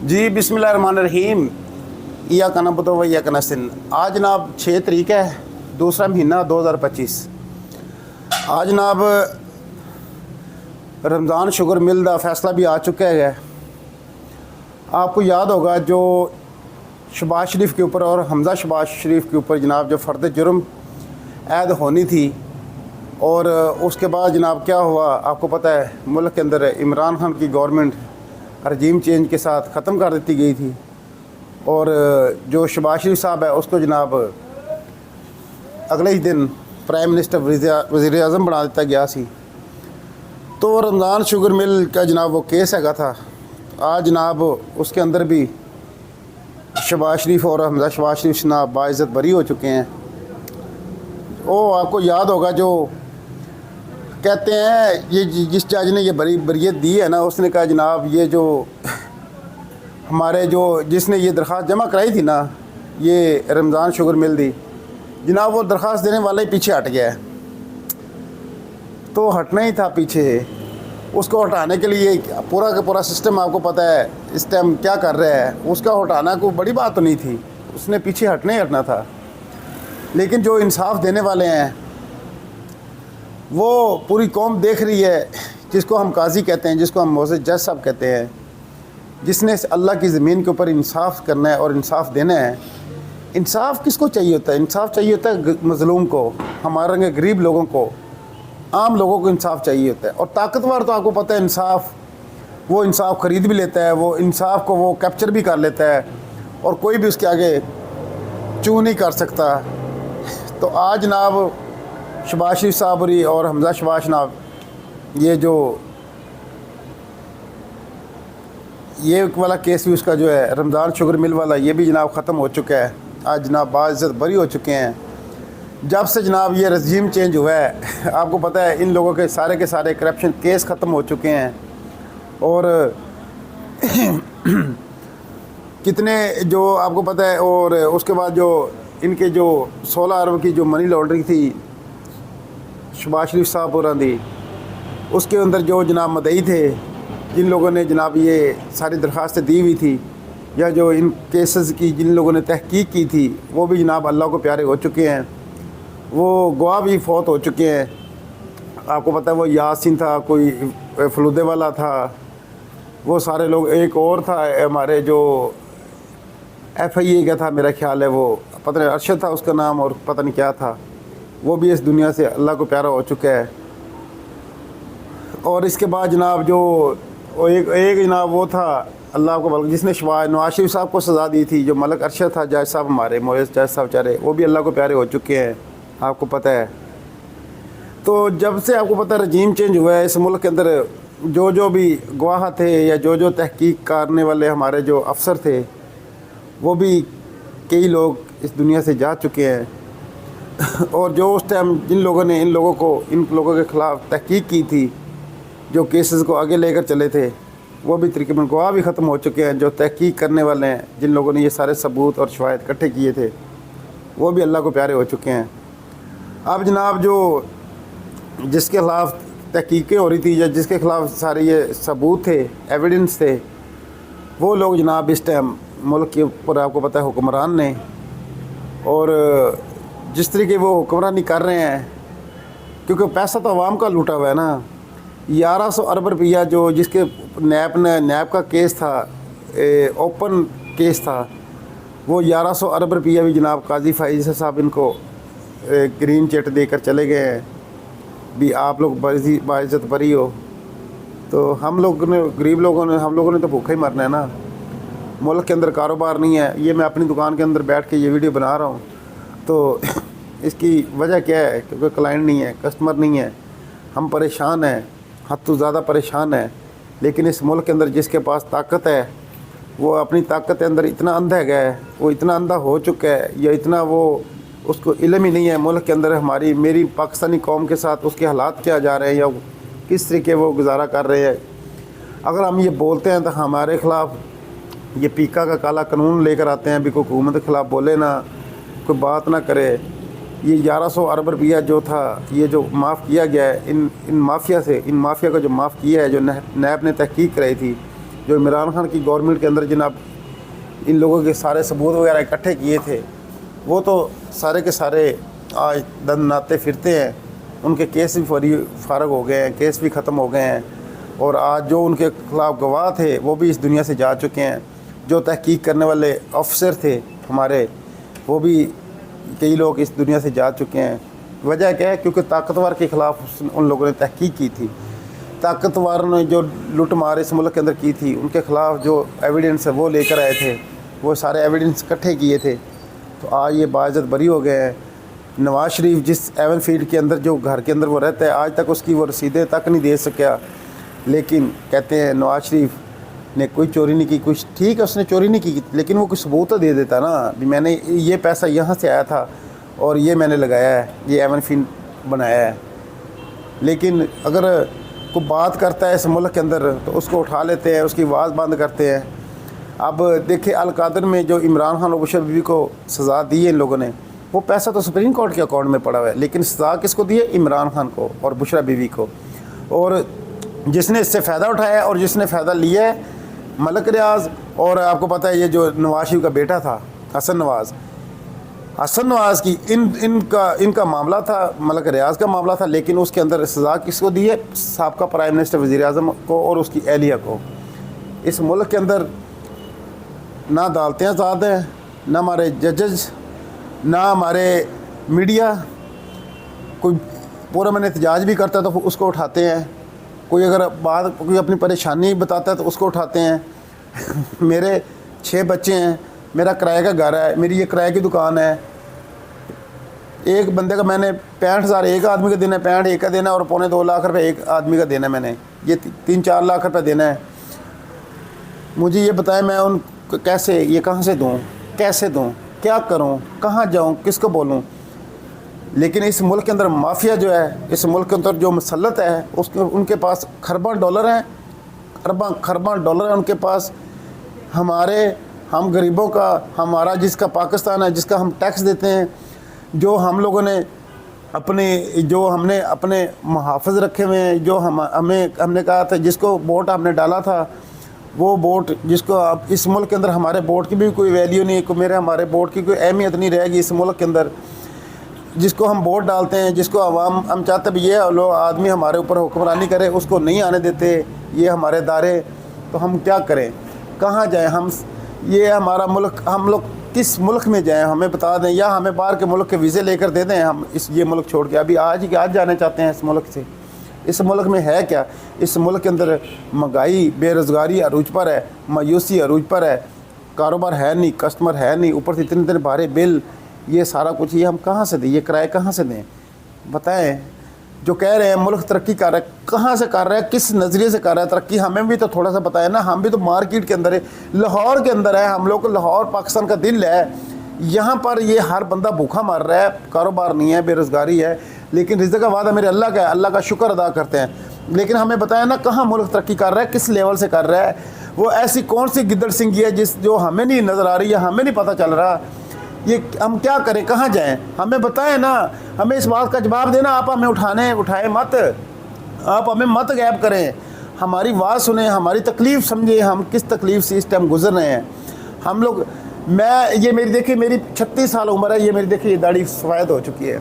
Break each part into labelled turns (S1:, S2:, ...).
S1: جی بسم اللہ الرحمن الرحیم۔ ایاک نعبد و ایاک نستعین۔ آج جناب 6 تاریخ ہے، دوسرا مہینہ 2025۔ آج جناب رمضان شوگر مل کا فیصلہ بھی آ چکا ہے۔ آپ کو یاد ہوگا جو شہباز شریف کے اوپر اور حمزہ شہباز شریف کے اوپر جناب جو فرد جرم عائد ہونی تھی، اور اس کے بعد جناب کیا ہوا آپ کو پتہ ہے، ملک کے اندر عمران خان کی گورنمنٹ رجیم چینج کے ساتھ ختم کر دیتی گئی تھی، اور جو شہباز شریف صاحب ہے اس کو جناب اگلے ہی دن پرائم منسٹر وزیر اعظم بنا دیتا گیا سی۔ تو رمضان شوگر مل کا جناب وہ کیس ہے تھا، آج جناب اس کے اندر بھی شہباز شریف اور حمزہ شہباز شریف جناب باعزت بری ہو چکے ہیں۔ وہ آپ کو یاد ہوگا جو کہتے ہیں یہ جس جج نے یہ بریت دی ہے نا، اس نے کہا جناب یہ جو ہمارے جس نے یہ درخواست جمع کرائی تھی نا، یہ رمضان شوگر مل دی، جناب وہ درخواست دینے والا ہی پیچھے ہٹ گیا ہے۔ تو ہٹنا ہی تھا پیچھے، اس کو ہٹانے کے لیے پورا کا پورا سسٹم آپ کو پتہ ہے اس ٹائم کیا کر رہا ہے، اس کا ہٹانا کوئی بڑی بات تو نہیں تھی، اس نے پیچھے ہٹنا ہی ہٹنا تھا۔ لیکن جو انصاف دینے والے ہیں وہ پوری قوم دیکھ رہی ہے، جس کو ہم قاضی کہتے ہیں، جس کو ہم معزز جج صاحب کہتے ہیں، جس نے اللہ کی زمین کے اوپر انصاف کرنا ہے اور انصاف دینا ہے۔ انصاف کس کو چاہیے ہوتا ہے؟ انصاف چاہیے ہوتا ہے مظلوم کو، ہمارے رنگ غریب لوگوں کو، عام لوگوں کو انصاف چاہیے ہوتا ہے۔ اور طاقتور تو آپ کو پتہ ہے انصاف، وہ انصاف خرید بھی لیتا ہے، وہ انصاف کو وہ کیپچر بھی کر لیتا ہے، اور کوئی بھی اس کے آگے چوں نہیں کر سکتا۔ تو آج جناب شہباز شریف صاحب اور حمزہ شہباز جناب یہ والا کیس بھی اس کا جو ہے رمضان شوگر مل والا، یہ بھی جناب ختم ہو چکا ہے۔ آج جناب باعزت بری ہو چکے ہیں۔ جب سے جناب یہ رجیم چینج ہوا ہے، آپ کو پتہ ہے ان لوگوں کے سارے کرپشن کیس ختم ہو چکے ہیں، اور کتنے جو آپ کو پتہ ہے، اور اس کے بعد جو ان کے جو 16 ارب کی جو منی لانڈرنگ تھی شہباز شریف صاحب اور دی، اس کے اندر جو جناب مدعی تھے، جن لوگوں نے جناب یہ ساری درخواستیں دی ہوئی تھی، یا جو ان کیسز کی جن لوگوں نے تحقیق کی تھی، وہ بھی جناب اللہ کو پیارے ہو چکے ہیں۔ وہ گواہ بھی فوت ہو چکے ہیں۔ آپ کو پتہ ہے وہ یاسین تھا، کوئی فلودے والا تھا، وہ سارے لوگ، ایک اور تھا ہمارے جو ایف آئی اے کا تھا میرا خیال ہے، وہ پتہ نہیں ارشد تھا اس کا نام، اور پتہ نہیں کیا تھا، وہ بھی اس دنیا سے اللہ کو پیارا ہو چکا ہے۔ اور اس کے بعد جناب جو ایک جناب وہ تھا اللہ کو بلکہ جس نے نواز شریف صاحب کو سزا دی تھی، جو ملک ارشد تھا جج صاحب، ہمارے معزز جج صاحب چارے، وہ بھی اللہ کو پیارے ہو چکے ہیں، آپ کو پتہ ہے۔ تو جب سے آپ کو پتہ رجیم چینج ہوا ہے اس ملک کے اندر، جو بھی گواہ تھے یا جو تحقیق کرنے والے ہمارے جو افسر تھے، وہ بھی کئی لوگ اس دنیا سے جا چکے ہیں۔ اور جو اس ٹائم جن لوگوں نے ان لوگوں کے خلاف تحقیق کی تھی، جو کیسز کو آگے لے کر چلے تھے، وہ بھی تقریباً گواہ بھی ختم ہو چکے ہیں۔ جو تحقیق کرنے والے ہیں، جن لوگوں نے یہ سارے ثبوت اور شواہد اکٹھے کیے تھے، وہ بھی اللہ کو پیارے ہو چکے ہیں۔ اب جناب جو جس کے خلاف تحقیقیں ہو رہی تھی، یا جس کے خلاف سارے یہ ثبوت تھے، ایویڈنس تھے، وہ لوگ جناب اس ٹائم ملک کے اوپر آپ کو پتہ ہے حکمران نے، اور جس طریقے وہ حکمرانی کر رہے ہیں، کیونکہ پیسہ تو عوام کا لوٹا ہوا ہے نا۔ 1100 ارب روپیہ جو جس کے نیب کا کیس تھا، اوپن کیس تھا، وہ 1100 ارب روپیہ بھی جناب قاضی فائز صاحب ان کو گرین چٹ دے کر چلے گئے ہیں بھی آپ لوگ باعزت بری ہو۔ تو ہم لوگوں نے، غریب لوگوں نے، ہم لوگوں نے تو بھوکا ہی مرنا ہے نا۔ ملک کے اندر کاروبار نہیں ہے، یہ میں اپنی دکان کے اندر بیٹھ کے یہ ویڈیو بنا رہا ہوں، تو اس کی وجہ کیا ہے؟ کیونکہ کلائنٹ نہیں ہے، کسٹمر نہیں ہے، ہم پریشان ہیں، حد تو زیادہ پریشان ہیں۔ لیکن اس ملک کے اندر جس کے پاس طاقت ہے، وہ اپنی طاقت کے اندر اتنا اندھا ہے، وہ اتنا اندھا ہو چکا ہے، یا اتنا وہ اس کو علم ہی نہیں ہے ملک کے اندر میری پاکستانی قوم کے ساتھ اس کے حالات کیا جا رہے ہیں، یا کس طریقے وہ گزارا کر رہے ہیں۔ اگر ہم یہ بولتے ہیں تو ہمارے خلاف یہ پیکا کا کالا قانون لے کر آتے ہیں، بھی کوئی حکومت کے خلاف بولے نہ، کوئی بات نہ کرے۔ یہ 1100 ارب روپیہ جو تھا، یہ جو معاف کیا گیا ہے ان مافیا سے، ان مافیا کو جو معاف کیا ہے، جو نیب نے تحقیق کرائی تھی، جو عمران خان کی گورنمنٹ کے اندر جناب ان لوگوں کے سارے ثبوت وغیرہ اکٹھے کیے تھے، وہ تو سارے کے سارے آج دن ناتے پھرتے ہیں، ان کے کیس بھی فارغ ہو گئے ہیں، کیس بھی ختم ہو گئے ہیں، اور آج جو ان کے خلاف گواہ تھے وہ بھی اس دنیا سے جا چکے ہیں، جو تحقیق کرنے والے افسر تھے ہمارے وہ بھی کئی لوگ اس دنیا سے جا چکے ہیں۔ وجہ کیا ہے؟ کیونکہ طاقتور کے خلاف ان لوگوں نے تحقیق کی تھی، طاقتور نے جو لوٹ مار اس ملک کے اندر کی تھی ان کے خلاف جو ایویڈنس ہے وہ لے کر آئے تھے، وہ سارے ایویڈنس اکٹھے کیے تھے، تو آج یہ باعزت بری ہو گئے ہیں۔ نواز شریف جس ایون فیلڈ کے اندر جو گھر کے اندر وہ رہتا ہے آج تک اس کی وہ رسیدیں تک نہیں دے سکیا، لیکن کہتے ہیں نواز شریف نے کوئی چوری نہیں کی، کچھ ٹھیک ہے اس نے چوری نہیں کی لیکن وہ کچھ ثبوت تو دے دیتا نا، بھی میں نے یہ پیسہ یہاں سے آیا تھا اور یہ میں نے لگایا ہے، یہ ایون فیلڈ بنایا ہے۔ لیکن اگر کوئی بات کرتا ہے اس ملک کے اندر تو اس کو اٹھا لیتے ہیں، اس کی آواز بند کرتے ہیں۔ اب دیکھیں القادر میں جو عمران خان اور بشرا بیوی کو سزا دی ہے ان لوگوں نے، وہ پیسہ تو سپریم کورٹ کے اکاؤنٹ میں پڑا ہوا ہے، لیکن سزا کس کو دی ہے؟ عمران خان کو اور بشرا بیوی کو، اور جس نے اس سے فائدہ اٹھایا اور جس نے فائدہ لیا ہے ملک ریاض، اور آپ کو پتہ ہے یہ جو نواز شریف کا بیٹا تھا حسن نواز کی ان کا معاملہ تھا، ملک ریاض کا معاملہ تھا، لیکن اس کے اندر سزا کس کو دی ہے؟ سابقہ پرائم منسٹر وزیر اعظم کو اور اس کی اہلیہ کو۔ اس ملک کے اندر نہ عدالتیں آزاد ہیں، نہ ہمارے ججز، نہ ہمارے میڈیا، کوئی پورا میں احتجاج بھی کرتا ہے تو اس کو اٹھاتے ہیں، کوئی اگر کوئی اپنی پریشانی بتاتا ہے تو اس کو اٹھاتے ہیں۔ میرے 6 بچے ہیں، میرا کرائے کا گھر ہے، میری یہ کرائے کی دکان ہے، ایک بندے کا میں نے 65,000 ایک آدمی کا دینا ہے، 65 ایک کا دینا ہے، اور 2.25 لاکھ روپے ایک آدمی کا دینا ہے، میں نے یہ 3-4 لاکھ روپے دینا ہے۔ مجھے یہ بتائیں میں ان کو کیسے، یہ کہاں سے دوں، کیسے دوں، کیا کروں، کہاں جاؤں، کس کو بولوں؟ لیکن اس ملک کے اندر مافیا جو ہے، اس ملک کے اندر جو مسلط ہے ان کے پاس خرباں ڈالر ہیں، خرباں ڈالر ہیں ان کے پاس۔ ہم غریبوں کا، ہمارا جس کا پاکستان ہے، جس کا ہم ٹیکس دیتے ہیں، جو ہم لوگوں نے ہم نے اپنے محافظ رکھے ہوئے ہیں، جو ہم نے کہا تھا جس کو ووٹ ہم نے ڈالا تھا، وہ ووٹ جس کو اب اس ملک کے اندر ہمارے ووٹ کی بھی کوئی ویلیو نہیں، ہمارے ووٹ کی کوئی اہمیت نہیں رہے گی اس ملک کے اندر۔ جس کو ہم ووٹ ڈالتے ہیں، جس کو عوام ہم چاہتے ہیں یہ لوگ آدمی ہمارے اوپر حکمرانی کرے، اس کو نہیں آنے دیتے یہ ہمارے ادارے، تو ہم کیا کریں، کہاں جائیں ہم؟ یہ ہمارا ملک، ہم لوگ کس ملک میں جائیں ہمیں بتا دیں، یا ہمیں باہر کے ملک کے ویزے لے کر دے دیں، ہم یہ ملک چھوڑ کے ابھی آج جانا چاہتے ہیں اس ملک سے۔ اس ملک میں ہے کیا؟ اس ملک کے اندر مہنگائی، بے روزگاری عروج پر ہے، مایوسی عروج پر ہے، کاروبار ہے نہیں، کسٹمر ہے نہیں، اوپر سے اتنے بھارے بل، یہ سارا کچھ یہ ہم کہاں سے دیں، یہ کرائے کہاں سے دیں؟ بتائیں۔ جو کہہ رہے ہیں ملک ترقی کر رہا ہے، کہاں سے کر رہا ہے، کس نظریے سے کر رہا ہے ترقی؟ ہمیں بھی تو تھوڑا سا بتائیں نا، ہم بھی تو مارکیٹ کے اندر ہے، لاہور کے اندر ہے، ہم لوگ لاہور پاکستان کا دل ہے، یہاں پر یہ ہر بندہ بھوکا مر رہا ہے، کاروبار نہیں ہے، بے روزگاری ہے، لیکن رزق کا وعدہ میرے اللہ کا ہے، اللہ کا شکر ادا کرتے ہیں، لیکن ہمیں بتائیں نا کہاں ملک ترقی کر رہا ہے، کس لیول سے کر رہا ہے؟ وہ ایسی کون سی گدڑ سنگھی ہے جو ہمیں نہیں نظر آ رہی ہے، ہمیں نہیں پتہ چل رہا، یہ ہم کیا کریں، کہاں جائیں؟ ہمیں بتائیں نا، ہمیں اس بات کا جواب دینا، آپ ہمیں اٹھائیں مت، آپ ہمیں مت غائب کریں، ہماری آواز سنیں، ہماری تکلیف سمجھیں، ہم کس تکلیف سے اس ٹائم گزر رہے ہیں ہم لوگ۔ یہ میری دیکھیے، میری 36 سال عمر ہے، یہ میری دیکھیے یہ داڑھی سفید ہو چکی ہے،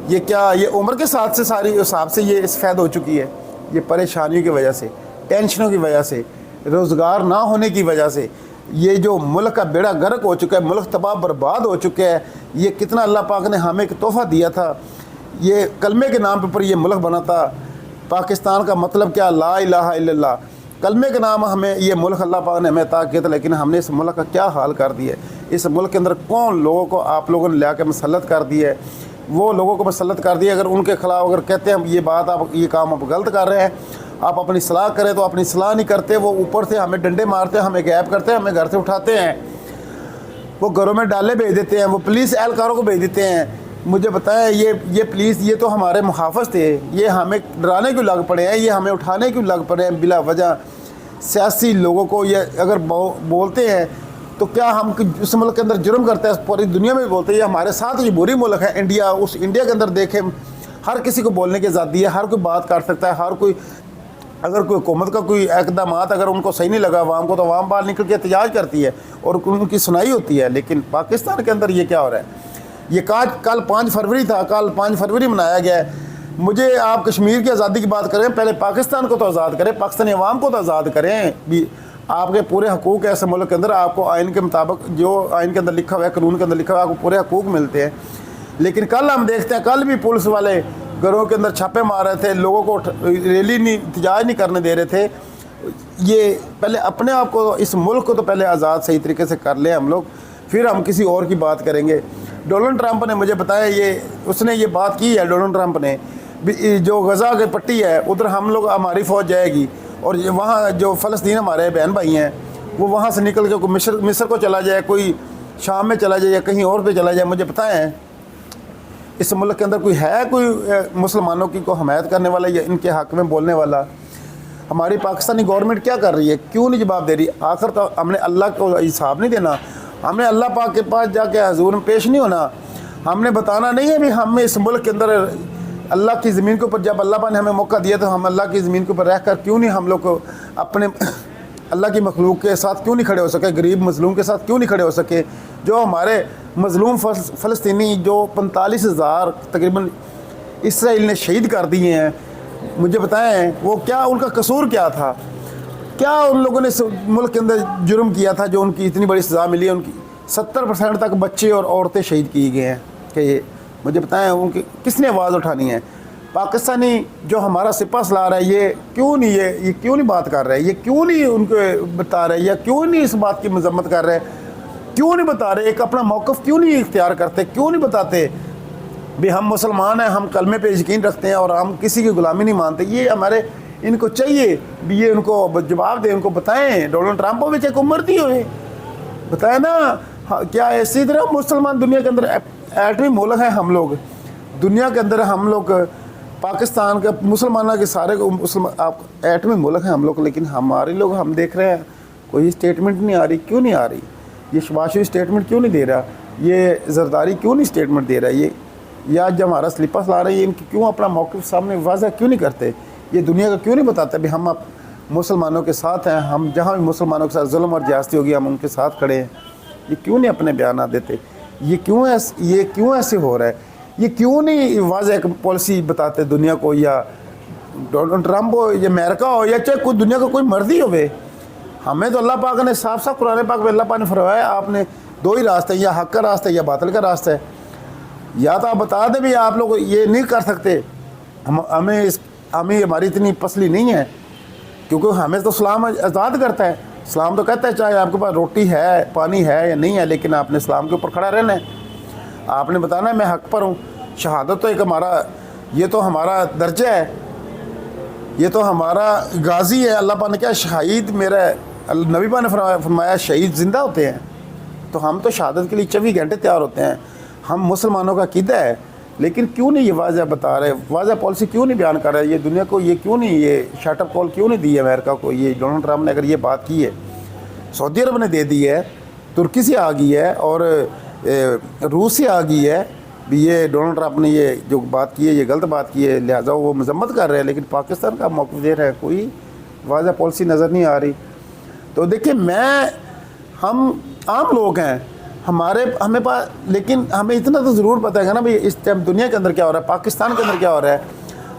S1: یہ کیا، یہ عمر کے ساتھ سے ساری حساب سے یہ سفید ہو چکی ہے، یہ پریشانیوں کی وجہ سے، ٹینشنوں کی وجہ سے، روزگار نہ ہونے کی وجہ سے، یہ جو ملک کا بیڑا غرق ہو چکا ہے، ملک تباہ برباد ہو چکا ہے۔ یہ کتنا اللہ پاک نے ہمیں ایک تحفہ دیا تھا، یہ کلمے کے نام پر یہ ملک بنا تھا۔ پاکستان کا مطلب کیا؟ لا الہ الا اللہ، کلمے کے نام ہمیں یہ ملک اللہ پاک نے ہمیں عطا کیا تھا، لیکن ہم نے اس ملک کا کیا حال کر دیا ہے؟ اس ملک کے اندر کون لوگوں کو آپ لوگوں نے لے کے مسلط کر دیا ہے؟ وہ لوگوں کو مسلط کر دیا، اگر ان کے خلاف اگر کہتے ہیں یہ بات آپ یہ کام آپ غلط کر رہے ہیں، آپ اپنی صلاح کریں، تو اپنی صلاح نہیں کرتے، وہ اوپر سے ہمیں ڈنڈے مارتے ہیں، ہمیں غائب کرتے ہیں، ہمیں گھر سے اٹھاتے ہیں، وہ گھروں میں ڈالے بھیج دیتے ہیں، وہ پولیس اہلکاروں کو بھیج دیتے ہیں۔ مجھے بتائیں یہ پولیس، یہ تو ہمارے محافظ تھے، یہ ہمیں ڈرانے کیوں لگ پڑے ہیں، یہ ہمیں اٹھانے کیوں لگ پڑے ہیں بلا وجہ؟ سیاسی لوگوں کو یہ اگر بولتے ہیں تو کیا ہم اس ملک کے اندر جرم کرتے ہیں؟ پوری دنیا میں بھی بولتے ہیں یہ ہمارے ساتھ یہ بری ملک ہے انڈیا، اس انڈیا کے اندر دیکھیں ہر کسی کو بولنے کی آزادی ہے، ہر کوئی بات کر سکتا ہے، ہر کوئی اگر کوئی حکومت کا کوئی اقدامات اگر ان کو صحیح نہیں لگا عوام کو، تو عوام باہر نکل کے احتجاج کرتی ہے اور ان کی سنائی ہوتی ہے. لیکن پاکستان کے اندر یہ کیا ہو رہا ہے؟ یہ کل 5 فروری تھا، کل 5 فروری منایا گیا ہے. مجھے آپ کشمیر کی آزادی کی بات کریں، پہلے پاکستان کو تو آزاد کریں، پاکستانی عوام کو تو آزاد کریں. بھی آپ کے پورے حقوق ہے ایسے ملک کے اندر، آپ کو آئین کے مطابق جو آئین کے اندر لکھا ہوا ہے، قانون کے اندر لکھا ہوا ہے، آپ کو پورے حقوق ملتے ہیں. لیکن کل ہم دیکھتے ہیں کل بھی پولیس والے گھروں کے اندر چھاپے مار رہے تھے، لوگوں کو ریلی نہیں، احتجاج نہیں کرنے دے رہے تھے. یہ پہلے اپنے آپ کو، اس ملک کو تو پہلے آزاد صحیح طریقے سے کر لیں ہم لوگ، پھر ہم کسی اور کی بات کریں گے. ڈونلڈ ٹرمپ نے مجھے بتایا، اس نے یہ بات کی ہے ڈونلڈ ٹرمپ نے، جو غزہ کی پٹی ہے ادھر ہم لوگ، ہماری فوج جائے گی، اور وہاں جو فلسطین ہمارے بہن بھائی ہیں وہ وہاں سے نکل کے کوئی مصر کو چلا جائے، کوئی شام میں چلا جائے یا کہیں اور پہ چلا جائے. مجھے بتائیں اس ملک کے اندر کوئی ہے، کوئی مسلمانوں کی کو حمایت کرنے والا یا ان کے حق میں بولنے والا؟ ہماری پاکستانی گورنمنٹ کیا کر رہی ہے؟ کیوں نہیں جواب دے رہی؟ آخر تو ہم نے اللہ کو حساب نہیں دینا، ہم نے اللہ پاک کے پاس جا کے حضور میں پیش نہیں ہونا. ہم نے بتانا نہیں ہے بھی ہم اس ملک کے اندر اللہ کی زمین کے اوپر، جب اللہ پاک نے ہمیں موقع دیا تو ہم اللہ کی زمین کے اوپر رہ کر کیوں نہیں ہم لوگ کو اپنے اللہ کی مخلوق کے ساتھ کیوں نہیں کھڑے ہو سکے، غریب مظلوم کے ساتھ کیوں نہیں کھڑے ہو سکے؟ جو ہمارے مظلوم فلسطینی جو 45,000 تقریباً اسرائیل نے شہید کر دیے ہیں، مجھے بتائیں وہ کیا، ان کا قصور کیا تھا؟ کیا ان لوگوں نے ملک کے اندر جرم کیا تھا جو ان کی اتنی بڑی سزا ملی ہے؟ ان کی 70% تک بچے اور عورتیں شہید کیے گئے ہیں. کہ مجھے بتائیں ان کی کس نے آواز اٹھانی ہے؟ پاکستانی جو ہمارا سپہ سالار ہے یہ کیوں نہیں، یہ کیوں نہیں بات کر رہے؟ یہ کیوں نہیں ان کو بتا رہے، یا کیوں نہیں اس بات کی مذمت کر رہے؟ کیوں نہیں بتا رہے؟ ایک اپنا موقف کیوں نہیں اختیار کرتے؟ کیوں نہیں بتاتے بھی ہم مسلمان ہیں، ہم کلمے پہ یقین رکھتے ہیں اور ہم کسی کی غلامی نہیں مانتے؟ یہ ہمارے ان کو چاہیے بھی یہ ان کو جواب دیں، ان کو بتائیں. ڈونلڈ ٹرمپ کو بھی چاہے عمر دی ہوئے بتائیں نا. کیا اسی طرح مسلمان دنیا کے اندر ایٹمی ملک ہیں ہم لوگ، دنیا کے اندر ہم لوگ پاکستان کے مسلمانوں کے سارے ایٹمی ملک ہیں ہم لوگ، لیکن ہمارے لوگ ہم دیکھ رہے ہیں کوئی اسٹیٹمنٹ نہیں آ رہی. کیوں نہیں آ رہی؟ یہ شباز شریف اسٹیٹمنٹ کیوں نہیں دے رہا؟ یہ زرداری کیوں نہیں اسٹیٹمنٹ دے رہا؟ یہ آج جب ہمارا سلیپر لا رہے ہیں، ان کی کیوں اپنا موقف سامنے واضح کیوں نہیں کرتے؟ یہ دنیا کا کیوں نہیں بتاتے بھی ہم مسلمانوں کے ساتھ ہیں، ہم جہاں بھی مسلمانوں کے ساتھ ظلم اور زیادتی ہوگی ہم ان کے ساتھ کھڑے ہیں؟ یہ کیوں نہیں اپنے بیانات دیتے؟ یہ کیوں ایسے ہو رہا ہے؟ یہ کیوں نہیں واضح ایک پالیسی بتاتے دنیا کو، یا ڈونلڈ ٹرمپ ہو یا امریکہ ہو یا چاہے کوئی دنیا کا کوئی مرضی ہوئے؟ ہمیں تو اللہ پاک نے صاف صاف قرآن پاک میں اللہ پاک نے فرمایا آپ نے 2 ہی راستے ہیں، یا حق کا راستہ ہے یا باطل کا راستہ ہے. یا تو آپ بتا دیں بھی آپ لوگ یہ نہیں کر سکتے، ہمیں ہماری اتنی پسلی نہیں ہے، کیونکہ ہمیں تو اسلام آزاد کرتا ہے. اسلام تو کہتا ہے چاہے آپ کے پاس روٹی ہے، پانی ہے یا نہیں ہے، لیکن آپ نے اسلام کے اوپر کھڑا رہنا ہے. آپ نے بتانا ہے میں حق پر ہوں. شہادت تو ایک یہ تو ہمارا درجہ ہے، یہ تو ہمارا غازی ہے. اللہ پاک نے کیا شہید میرا نبی پاک نے فرمایا شہید زندہ ہوتے ہیں. تو ہم تو شہادت کے لیے 24 گھنٹے تیار ہوتے ہیں. ہم مسلمانوں کا عقیدہ ہے، لیکن کیوں نہیں یہ واضح بتا رہے، واضح پالیسی کیوں نہیں بیان کر رہے؟ یہ دنیا کو یہ کیوں نہیں، یہ شٹ اپ کال کیوں نہیں دی ہے امریکہ کو؟ یہ ڈونلڈ ٹرمپ نے اگر یہ بات کی ہے، سعودی عرب نے دے دی ہے، ترکی سے آ گئی ہے اور روس سے آ گئی ہے بھی یہ ڈونلڈ ٹرمپ نے یہ جو بات کی ہے یہ غلط بات کی ہے، لہٰذا وہ مذمت کر رہے ہیں. لیکن پاکستان کا موقف دے رہے ہیں، کوئی واضح پالیسی نظر نہیں آ رہی. تو دیکھیں ہم عام لوگ ہیں، ہمیں پاس، لیکن ہمیں اتنا تو ضرور پتہ ہے نا بھائی اس ٹائم دنیا کے اندر کیا ہو رہا ہے، پاکستان کے اندر کیا ہو رہا ہے.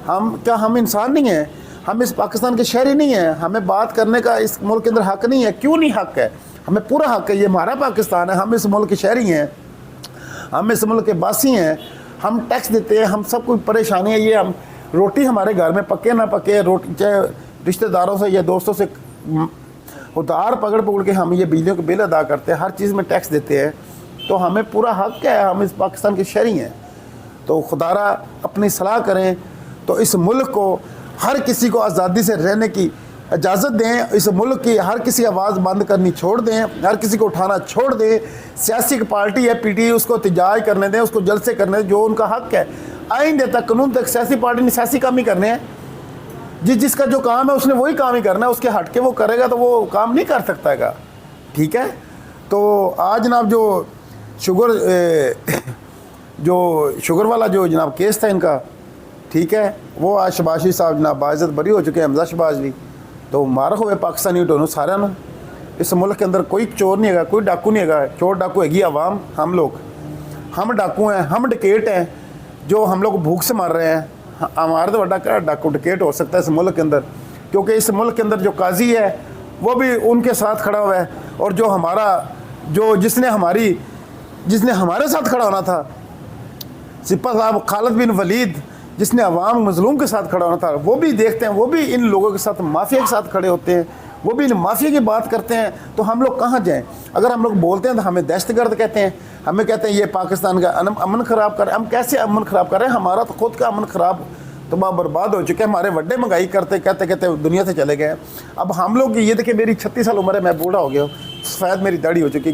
S1: ہم انسان نہیں ہیں؟ ہم اس پاکستان کے شہری نہیں ہیں؟ ہمیں بات کرنے کا اس ملک کے اندر حق نہیں ہے؟ کیوں نہیں حق ہے؟ ہمیں پورا حق ہے. یہ ہمارا پاکستان ہے، ہم اس ملک کے شہری ہیں، ہم اس ملک کے باسی ہیں، ہم ٹیکس دیتے ہیں، ہم سب کوئی پریشانی ہے. یہ ہم روٹی ہمارے گھر میں پکے نہ پکے، روٹی چاہے رشتہ داروں سے یا دوستوں سے ادھار پکڑ کے ہم یہ بجلیوں کے بل ادا کرتے ہیں، ہر چیز میں ٹیکس دیتے ہیں. تو ہمیں پورا حق ہے، ہم اس پاکستان کے شہری ہیں. تو خدا را اپنی صلاح کریں تو اس ملک کو ہر کسی کو آزادی سے رہنے کی اجازت دیں. اس ملک کی ہر کسی آواز بند کرنی چھوڑ دیں، ہر کسی کو اٹھانا چھوڑ دیں. سیاسی پارٹی ہے PTI، اس کو احتجاج کرنے دیں، اس کو جلسے کرنے دیں، جو ان کا حق ہے. آئندہ تک قانون تک سیاسی پارٹی نے سیاسی کام ہی کرنے ہیں. جس کا جو کام ہے اس نے وہی کام ہی کرنا ہے. اس کے ہٹ کے وہ کرے گا تو وہ کام نہیں کر سکتا ہے گا. ٹھیک ہے. تو آج جناب جو شوگر والا جو جناب کیس تھا ان کا، ٹھیک ہے، وہ آج شہباز شریف صاحب جناب باعزت بری ہو چکے ہیں، حمزہ شہباز بھی، تو مارک ہوئے پاکستانی ٹونوں سارا نا. اس ملک کے اندر کوئی چور نہیں ہے گا، کوئی ڈاکو نہیں ہے گا. چور ڈاکو ہے گی عوام، ہم لوگ، ہم ڈاکو ہیں، ہم ڈکیٹ ہیں جو ہم لوگ بھوک سے مار رہے ہیں. ہمارا تو بڑا کیا ڈاکو ڈکیٹ ہو سکتا ہے اس ملک کے اندر، کیونکہ اس ملک کے اندر جو قاضی ہے وہ بھی ان کے ساتھ کھڑا ہوا ہے، اور جو ہمارا جس نے ہمارے ساتھ کھڑا ہونا تھا سپہ صاحب خالد بن ولید، جس نے عوام مظلوم کے ساتھ کھڑا ہونا تھا، وہ بھی دیکھتے ہیں، وہ بھی ان لوگوں کے ساتھ مافیا کے ساتھ کھڑے ہوتے ہیں، وہ بھی ان مافیا کی بات کرتے ہیں. تو ہم لوگ کہاں جائیں؟ اگر ہم لوگ بولتے ہیں تو ہمیں دہشت گرد کہتے ہیں، ہمیں کہتے ہیں یہ پاکستان کا امن خراب کر رہے ہیں. ہم کیسے امن خراب کر رہے ہیں؟ ہمارا تو خود کا امن خراب تباہ برباد ہو چکے ہیں. ہمارے وڈے مہنگائی کہتے دنیا سے چلے گئے. اب ہم لوگ یہ دیکھیں، میری 36 سال عمر ہے، میں بوڑھا ہو گیا ہوں، سفید میری داڑھی ہو چکی.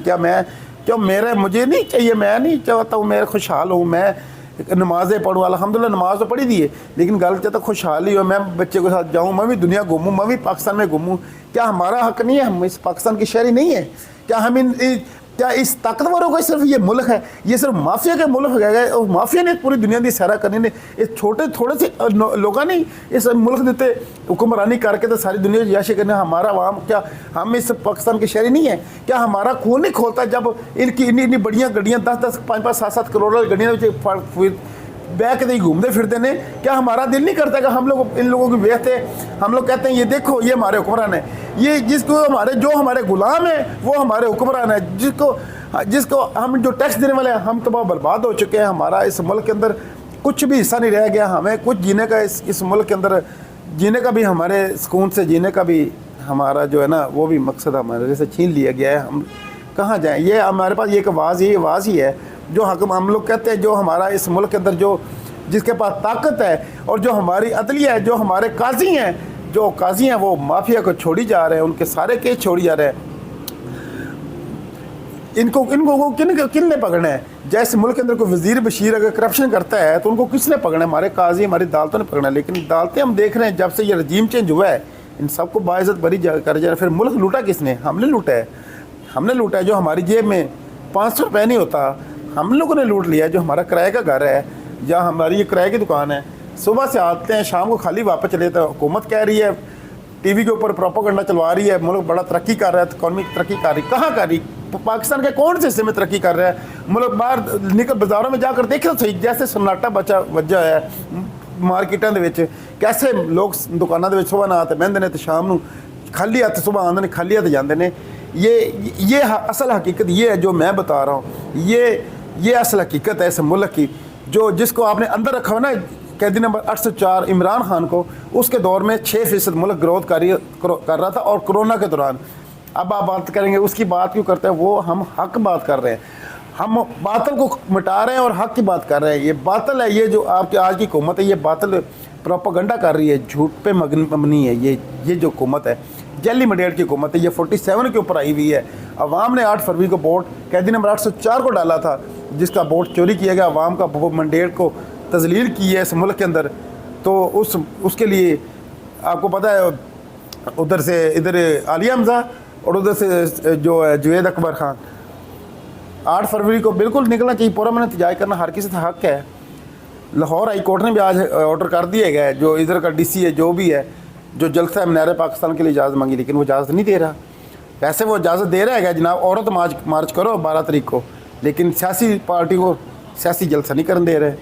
S1: مجھے نہیں چاہیے، میں نہیں چاہتا ہوں، میں خوشحال ہوں، میں نمازیں پڑھوں، الحمدللہ نماز تو پڑھی دی ہے، لیکن غلط چاہتا خوشحال ہی ہو، میں بچے کے ساتھ جاؤں، میں بھی دنیا گھوموں، میں بھی پاکستان میں گھوموں. کیا ہمارا حق نہیں ہے؟ ہم اس پاکستان کی شہری نہیں ہے؟ کیا اس طاقتوروں کا صرف یہ ملک ہے؟ یہ صرف مافیا کے ملک ہے؟ اور مافیا نے پوری دنیا کی سیرا کرنی نے، اس تھوڑے سے لوگوں نے اس ملک دیتے حکمرانی کر کے تو ساری دنیا یاشی کرنے. ہمارا عوام، کیا ہم اس پاکستان کے شہری نہیں ہیں؟ کیا ہمارا خون نہیں کھولتا جب ان کی اتنی بڑیاں گڈیاں 10 5 7 کروڑ والی گڈیاں بیک کے گھومتے پھرتے ہیں؟ کیا ہمارا دل نہیں کرتا کہ ہم لوگ ان لوگوں کی بیعتے، ہم لوگ کہتے ہیں یہ دیکھو یہ ہمارے حکمران ہیں، یہ جو ہمارے غلام ہیں وہ ہمارے حکمران ہیں، جس کو ہم جو ٹیکس دینے والے ہیں، ہم تباہ برباد ہو چکے ہیں. ہمارا اس ملک کے اندر کچھ بھی حصہ نہیں رہ گیا. ہمیں کچھ جینے کا اس ملک کے اندر جینے کا بھی، ہمارے سکون سے جینے کا بھی ہمارا جو ہے نا وہ بھی مقصد ہمارے سے چھین لیا گیا ہے. ہم کہاں جائیں؟ یہ ہمارے پاس ایک آواز ہی ہے جو ہم لوگ کہتے ہیں، جو ہمارا اس ملک کے اندر جس کے پاس طاقت ہے، اور جو ہماری عدلیہ ہے، جو ہمارے قاضی ہیں وہ مافیا کو چھوڑی جا رہے ہیں، ان کے سارے کیس چھوڑی جا رہے ہیں. ان کو کن نے پکڑنا ہے؟ جیسے ملک کے اندر کوئی وزیر بشیر اگر کرپشن کرتا ہے تو ان کو کس نے پکڑنا ہے؟ ہمارے قاضی، ہماری عدالتوں نے پکڑنا ہے. لیکن عدالتیں ہم دیکھ رہے ہیں جب سے یہ رجیم چینج ہوا ہے، ان سب کو باعزت بری کر جا رہا ہے. پھر ملک لوٹا کس نے؟ ہم نے لوٹا ہے. جو ہماری جیب میں 500 روپے نہیں ہوتا، ہم لوگوں نے لوٹ لیا. جو ہمارا کرائے کا گھر ہے، جہاں ہماری یہ کرائے کی دکان ہے، صبح سے آتے ہیں شام کو خالی واپس چلے جاتے ہیں. حکومت کہہ رہی ہے، ٹی وی کے اوپر پروپیگنڈا چلوا رہی ہے، ملک بڑا ترقی کر رہا ہے، اکانومی ترقی کر رہی. کہاں کر رہی؟ پاکستان کے کون سے حصے میں ترقی کر رہا ہے؟ ملک باہر نکل بازاروں میں جا کر دیکھیں تو صحیح، جیسے سناٹا وجہ ہے مارکیٹاں دے وچ، کیسے لوگ دکانوں دے وچ صبح نہ آتے بہندے نے تو شام نو خالی ہاتھ صبح آندے نے، خالی ہاتھ جاندے نے. یہ اصل حقیقت یہ ہے جو میں بتا رہا ہوں. یہ اصل حقیقت ہے اس ملک کی، جس کو آپ نے اندر رکھا ہو نا. قیدی نمبر 804 عمران خان کو، اس کے دور میں 6% ملک گروتھ کر رہا تھا، اور کرونا کے دوران. اب آپ بات کریں گے اس کی بات کیوں کرتے ہیں؟ وہ ہم حق بات کر رہے ہیں، ہم باطل کو مٹا رہے ہیں اور حق کی بات کر رہے ہیں. یہ باطل ہے، یہ جو آپ کی آج کی حکومت ہے، یہ باطل پروپیگنڈا کر رہی ہے، جھوٹ پہ مبنی ہے. یہ جو حکومت ہے جیلی منڈیٹ کی حکومت ہے، یہ 47 کے اوپر آئی ہوئی ہے. عوام نے 8 فروری کو ووٹ قیدی نمبر 804 کو ڈالا تھا، جس کا ووٹ چوری کیا گیا. عوام کا منڈیٹ کو تذلیل کی ہے اس ملک کے اندر. تو اس کے لیے آپ کو پتہ ہے، ادھر عالیہ حمزہ اور ادھر سے جو ہے جوید اکبر خان. 8 فروری کو بالکل نکلنا چاہیے، پورا میں نے احتجاج کرنا ہر کسی سے حق ہے. لاہور ہائی کورٹ نے بھی آج آرڈر کر دیا گیا ہے، جو ادھر کا ڈی سی ہے جو بھی ہے، جو جلسہ ہے منیر پاکستان کے لیے اجازت مانگی، لیکن وہ اجازت نہیں دے رہا. ویسے وہ اجازت دے رہا ہے جناب، عورت مارچ کرو 12 تاریخ کو، لیکن سیاسی پارٹی کو سیاسی جلسہ نہیں کرنے دے رہے.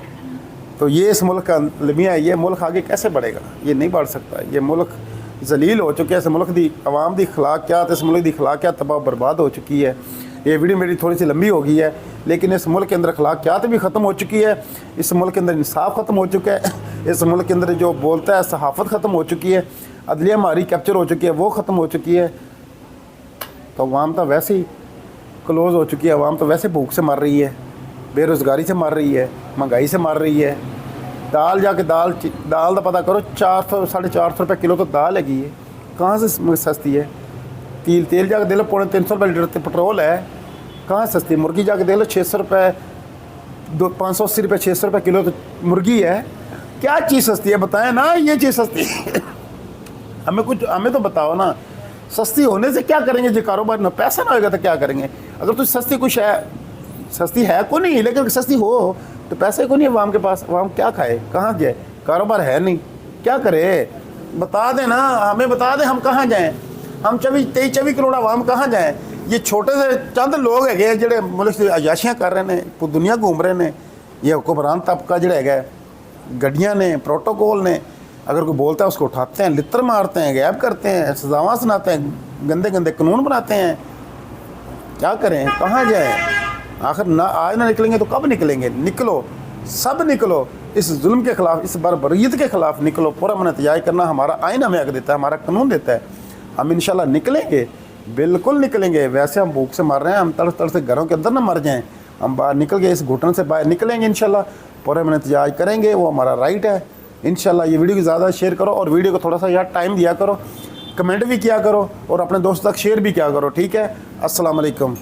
S1: تو یہ اس ملک کا المیہ ہے. یہ ملک آگے کیسے بڑھے گا؟ یہ نہیں بڑھ سکتا. یہ ملک ذلیل ہو چکے ہیں. اس ملک دی عوام دی اخلاقیات، اس ملک دی اخلاقیات تباہ برباد ہو چکی ہے. یہ ویڈیو میری تھوڑی سی لمبی ہو گئی ہے، لیکن اس ملک کے اندر اخلاقیات بھی ختم ہو چکی ہے. اس ملک کے اندر انصاف ختم ہو چکا ہے. اس ملک کے اندر جو بولتا ہے صحافت ختم ہو چکی ہے. عدلیہ ہماری کیپچر ہو چکی ہے، وہ ختم ہو چکی ہے. تو عوام تو ویسے ہی کلوز ہو چکی ہے. عوام تو ویسے بھوک سے مر رہی ہے، بے روزگاری سے مر رہی ہے، مہنگائی سے مر رہی ہے. دال جا کے دال کا پتہ کرو، 400 450 روپے کلو تو دال ہے گی. کہاں سے سستی ہے؟ تیل جا کے دے لو 350 روپے لیٹر پٹرول ہے، کہاں سستی؟ مرغی جا کے دے لو 600 روپے، 580 روپے 600 روپے کلو تو مرغی ہے. کیا چیز سستی ہے بتائیں نا؟ یہ چیز سستی ہے. ہمیں تو بتاؤ نا، سستی ہونے سے کیا کریں گے؟ جو کاروبار نہ پیسہ نہ ہوگا تو کیا کریں گے؟ اگر تو سستی کچھ ہے، سستی ہے کو نہیں، لیکن سستی ہو تو پیسے کو نہیں عوام کے پاس. عوام کیا کھائے؟ کہاں جائے؟ کاروبار ہے نہیں, کیا کرے؟ بتا دیں نا, ہمیں بتا دیں ہم کہاں جائیں, ہم 23 کروڑ عوام کہاں جائیں؟ یہ چھوٹے سے چند لوگ ہے جڑے ملک سے عیاشیاں کر رہے ہیں, پوری دنیا گھوم رہے ہیں. یہ حکمران طبقہ جڑا ہے, گڈیاں نے, پروٹوکول نے, اگر کوئی بولتا ہے اس کو اٹھاتے ہیں, لتر مارتے ہیں, غائب کرتے ہیں, سزاواں سناتے ہیں, گندے گندے قانون بناتے ہیں. کیا کریں, کہاں جائیں؟ آخر نہ آج نہ نکلیں گے تو کب نکلیں گے؟ نکلو, سب نکلو, اس ظلم کے خلاف, اس بربریت کے خلاف نکلو. پورا من احتجاج کرنا ہمارا آئین ہمیں حق دیتا ہے, ہمارا قانون دیتا ہے. ہم انشاءاللہ نکلیں گے, بالکل نکلیں گے. ویسے ہم بھوک سے مر رہے ہیں, ہم تڑس تڑس سے گھروں کے اندر نہ مر جائیں, ہم باہر نکل گئے, اس گھٹن سے باہر نکلیں گے انشاءاللہ. پورے من احتجاج کریں گے, وہ ہمارا رائٹ ہے انشاءاللہ. یہ ویڈیو کو زیادہ شیئر کرو, اور ویڈیو کو تھوڑا سا یار ٹائم دیا کرو, کمنٹ بھی کیا کرو, اور اپنے دوستوں تک شیئر بھی کیا کرو, ٹھیک ہے؟ السلام علیکم.